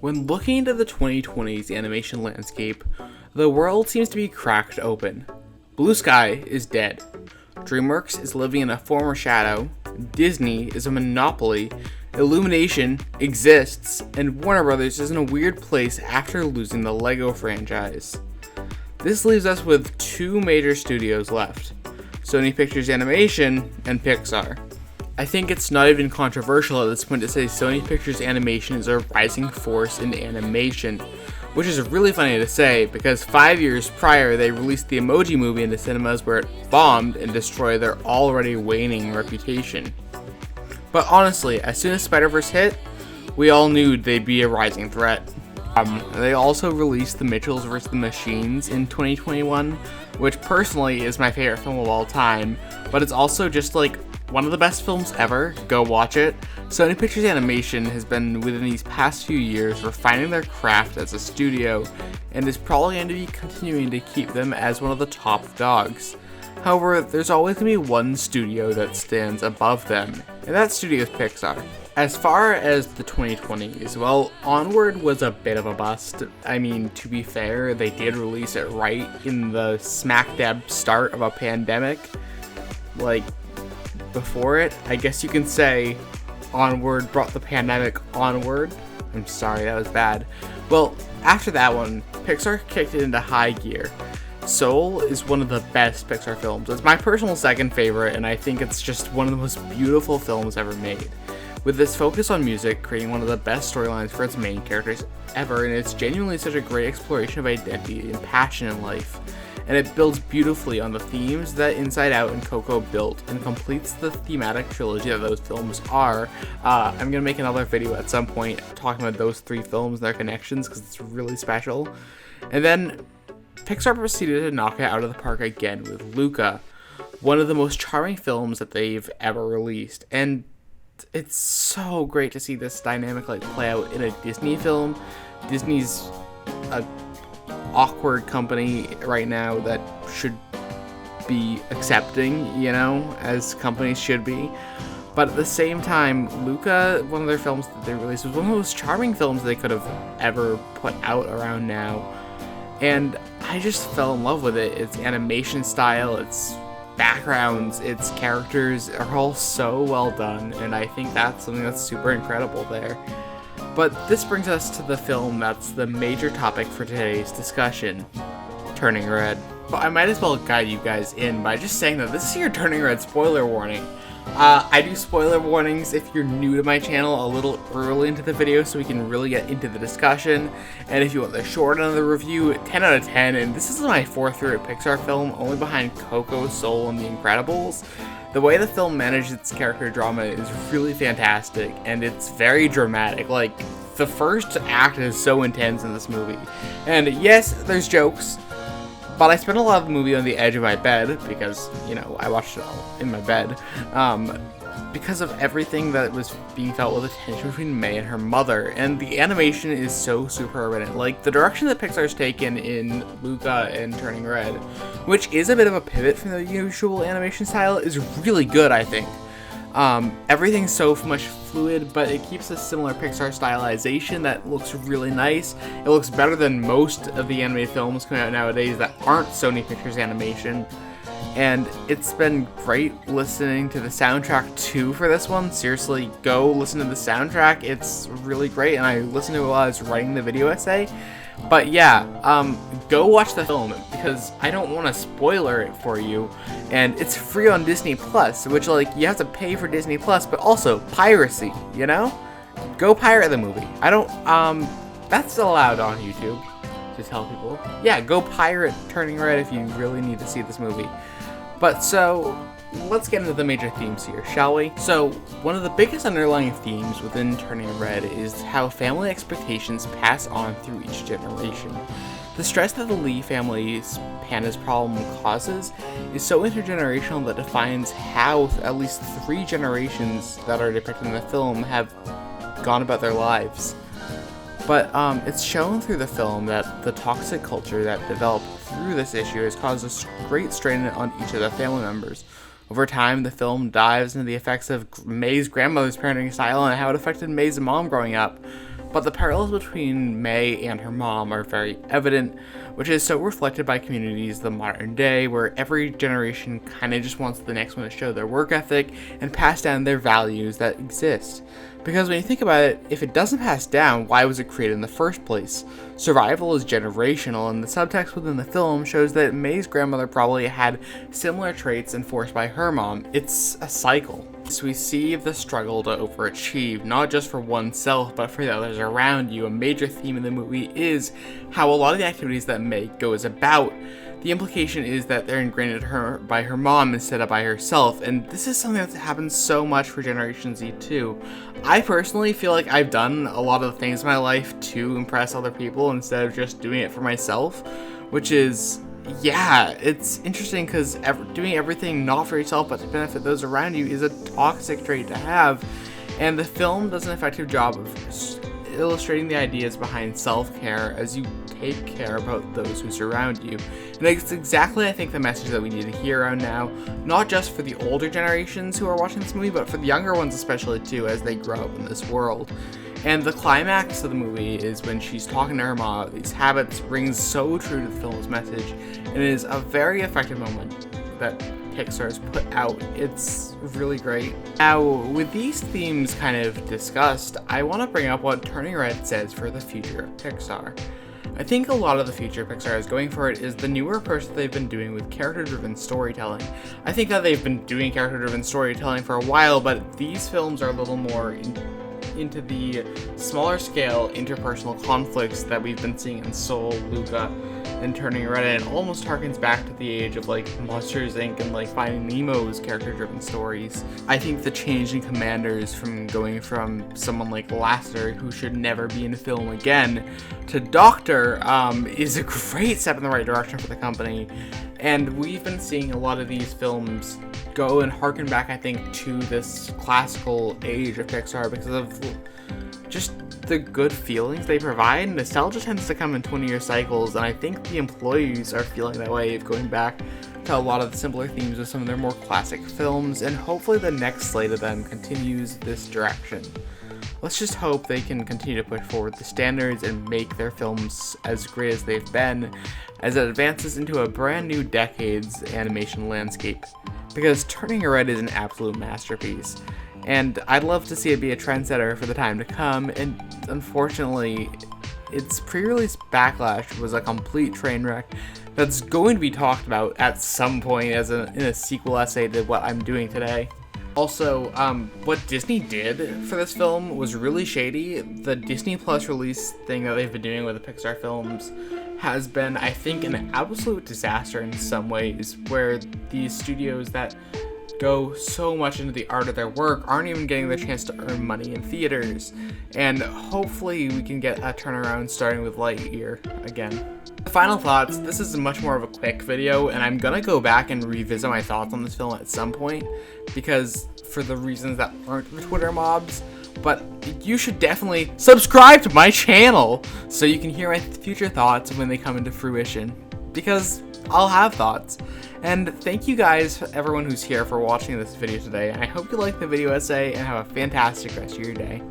When looking into the 2020s animation landscape, the world seems to be cracked open. Blue Sky is dead. DreamWorks is living in a former shadow. Disney is a monopoly. Illumination exists, and Warner Brothers is in a weird place after losing the Lego franchise. This leaves us with two major studios left: Sony Pictures Animation and Pixar. I think it's not even controversial at this point to say Sony Pictures Animation is a rising force in animation, which is really funny to say because 5 years prior they released the Emoji Movie into cinemas where it bombed and destroyed their already waning reputation. But honestly, as soon as Spider-Verse hit, we all knew they'd be a rising threat. They also released The Mitchells vs. the Machines in 2021, which personally is my favorite film of all time, but it's also just like one of the best films ever. Go watch it. Sony Pictures Animation has been, within these past few years, refining their craft as a studio, and is probably going to be continuing to keep them as one of the top dogs. However, there's always going to be one studio that stands above them, and that studio is Pixar. As far as the 2020s, well, Onward was a bit of a bust. I mean, to be fair, they did release it right in the smack dab start of a pandemic. Like, before it, I guess you can say Onward brought the pandemic onward. I'm sorry, that was bad. Well, after that one, Pixar kicked it into high gear. Soul is one of the best Pixar films. It's my personal second favorite, and I think it's just one of the most beautiful films ever made. With this focus on music, creating one of the best storylines for its main characters ever, and it's genuinely such a great exploration of identity and passion in life. And it builds beautifully on the themes that Inside Out and Coco built and completes the thematic trilogy that those films are. I'm going to make another video at some point talking about those three films and their connections because it's really special. And then Pixar proceeded to knock it out of the park again with Luca, one of the most charming films that they've ever released. And it's so great to see this dynamic play out in a Disney film. Disney's a awkward company right now that should be accepting, as companies should be. But at the same time, Luca, one of their films that they released, was one of the most charming films they could have ever put out around now. And I just fell in love with it. Its animation style, its backgrounds, its characters are all so well done, and I think that's something that's super incredible there. But this brings us to the film that's the major topic for today's discussion, Turning Red. But I might as well guide you guys in by just saying that this is your Turning Red spoiler warning. I do spoiler warnings if you're new to my channel a little early into the video so we can really get into the discussion. And if you want the short end of the review, 10 out of 10, and this is my fourth favorite Pixar film, only behind Coco, Soul, and The Incredibles. The way the film manages its character drama is really fantastic, and it's very dramatic. Like, the first act is so intense in this movie. And yes, there's jokes, but I spent a lot of the movie on the edge of my bed because, I watched it all in my bed. Because of everything that was being felt with the tension between May and her mother. And the animation is so super in it. Like, the direction that Pixar's taken in Luca and Turning Red, which is a bit of a pivot from the usual animation style, is really good, I think. Everything's so much fluid, but it keeps a similar Pixar stylization that looks really nice. It looks better than most of the animated films coming out nowadays that aren't Sony Pictures Animation. And it's been great listening to the soundtrack too for this one. Seriously, go listen to the soundtrack. It's really great, and I listened to it while I was writing the video essay. But yeah, go watch the film because I don't want to spoiler it for you. And it's free on Disney Plus, which you have to pay for Disney Plus, but also piracy, Go pirate the movie. That's allowed on YouTube to tell people. Yeah, go pirate Turning Red if you really need to see this movie. But so, let's get into the major themes here, shall we? So, one of the biggest underlying themes within Turning Red is how family expectations pass on through each generation. The stress that the Lee family's pandas problem causes is so intergenerational that defines how at least 3 generations that are depicted in the film have gone about their lives. But it's shown through the film that the toxic culture that developed through this issue has caused a great strain on each of the family members. Over time, the film dives into the effects of May's grandmother's parenting style and how it affected May's mom growing up. But the parallels between May and her mom are very evident, which is so reflected by communities of the modern day, where every generation kind of just wants the next one to show their work ethic and pass down their values that exist. Because when you think about it, if it doesn't pass down, why was it created in the first place? Survival is generational, and the subtext within the film shows that May's grandmother probably had similar traits enforced by her mom. It's a cycle. So we see the struggle to overachieve, not just for oneself, but for the others around you. A major theme in the movie is how a lot of the activities that May goes about, the implication is that they're ingrained her by her mom instead of by herself, and this is something that happens so much for Generation Z too. I personally feel like I've done a lot of the things in my life to impress other people instead of just doing it for myself, which is, yeah, it's interesting because doing everything not for yourself but to benefit those around you is a toxic trait to have, and the film does an effective job of illustrating the ideas behind self-care as you take care about those who surround you. And it's exactly, I think, the message that we need to hear around now, not just for the older generations who are watching this movie, but for the younger ones especially too, as they grow up in this world. And the climax of the movie is when she's talking to her mom about these habits rings so true to the film's message, and it is a very effective moment that Pixar has put out. It's really great. Now, with these themes kind of discussed, I want to bring up what Turning Red says for the future of Pixar. I think a lot of the future Pixar is going for it is the newer approach that they've been doing with character-driven storytelling. I think that they've been doing character-driven storytelling for a while, but these films are a little more into the smaller scale interpersonal conflicts that we've been seeing in Soul, Luca, and Turning Red, and it almost harkens back to the age of like Monsters Inc. and like Finding Nemo's character-driven stories. I think the change in commanders from going from someone like Lasseter, who should never be in a film again, to Doctor is a great step in the right direction for the company. And we've been seeing a lot of these films go and harken back, I think, to this classical age of Pixar because of just the good feelings they provide. Nostalgia tends to come in 20-year cycles, and I think the employees are feeling that way of going back to a lot of the simpler themes of some of their more classic films, and hopefully the next slate of them continues this direction. Let's just hope they can continue to push forward the standards and make their films as great as they've been as it advances into a brand new decade's animation landscape. Because Turning Red is an absolute masterpiece, and I'd love to see it be a trendsetter for the time to come, and unfortunately, its pre-release backlash was a complete train wreck that's going to be talked about at some point in a sequel essay to what I'm doing today. Also, what Disney did for this film was really shady. The Disney Plus release thing that they've been doing with the Pixar films has been, I think, an absolute disaster in some ways, where these studios that go so much into the art of their work aren't even getting the chance to earn money in theaters. And hopefully we can get a turnaround starting with Lightyear again. Final thoughts, this is much more of a quick video, and I'm gonna go back and revisit my thoughts on this film at some point, because for the reasons that aren't the Twitter mobs, but you should definitely subscribe to my channel so you can hear my future thoughts when they come into fruition, because I'll have thoughts. And thank you guys, everyone who's here, for watching this video today, and I hope you liked the video essay and have a fantastic rest of your day.